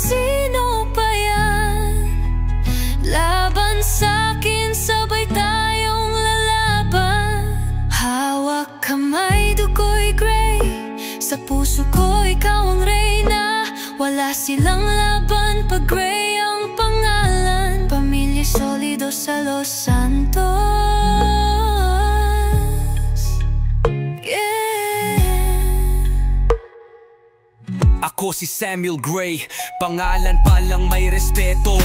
sino pa yan? Laban sa'kin, sabay tayong lalaban. Hawak kamay, dugo'y gray. Sa puso ko, ikaw ang reyna. Wala silang laban pag gray ang pangalan. Pamilya Solido sa Los Santos. Yeah. Ako si Samuel Gray, pangalan pa lang may respeto.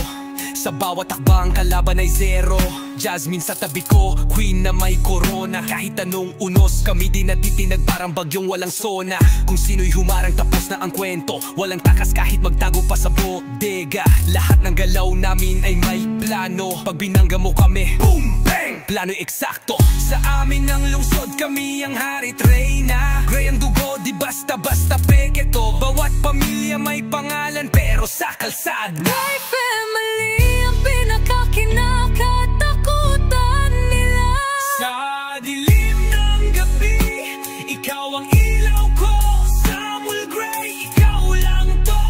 Sa bawat takbang kalaban ay zero. Jasmine sa tabi ko, queen na may corona. Kahit anong unos, kami di natitinag parang bagyong walang sona. Kung sino'y humarang tapos na ang kwento. Walang takas kahit magtago pa sa bodega. Lahat ng galaw namin ay may plano. Pag binangga mo kami, boom, bang! Plano'y eksakto. Sa amin ang lungsod, kami ang harit reyna. Gray ang dugo, di basta-basta peke to. Bawat pamilya may pangalan pero sa kalsada Gray family ang pinakakinakatakutan nila. Sa dilim ng gabi, ikaw ang ilaw ko. Samuel Gray, ikaw lang to.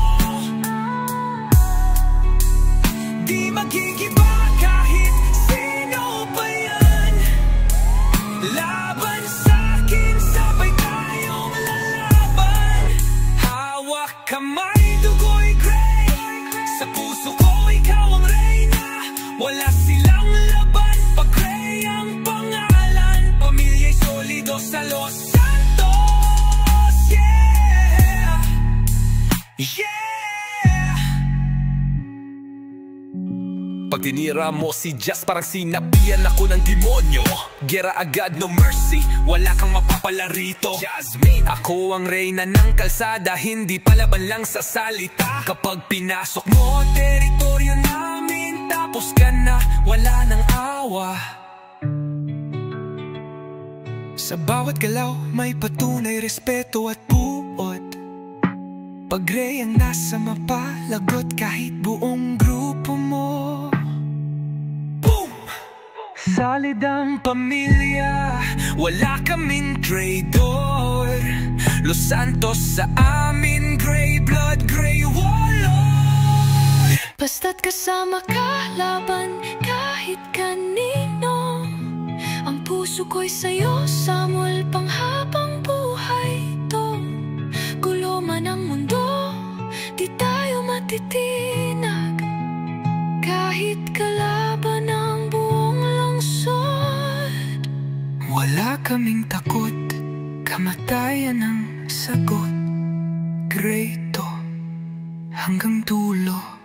Di magigiba kahit sino pa yan. Laban sa'kin, sabay tayong lalaban. Hawak kamay, dugo'y gray. Sa puso ko, ikaw ang reyna. Wala silang laban pag gray ang pangalan. Pamilya'y Solido sa Los Santos. Yeah! Yeah! Pag tinira mo si Jazz, parang sinabihan ako ng demonyo. Gera agad, no mercy, wala kang mapapala rito. Jasmine, ako ang reyna ng kalsada, hindi palaban lang sa salita. Kapag pinasok mo, teritoryo namin, tapos ka na, wala nang awa. Sa bawat galaw, may patunay, respeto at buod. Pag gray ang nasa mapa, lagot kahit buong grupo mo. Solid ang pamilya, wala kaming traidor. Los Santos sa amin, gray blood, gray warlord. Basta't kasama ka, laban kahit kanino. Ang puso ko'y sa'yo, Samuel, panghabang buhay to. Gulo man ang mundo, di tayo matitinag. Kahit kalaban ang buong lungsod. Wala kaming takot, kamatayan ang sagot. Gray to, hanggang dulo.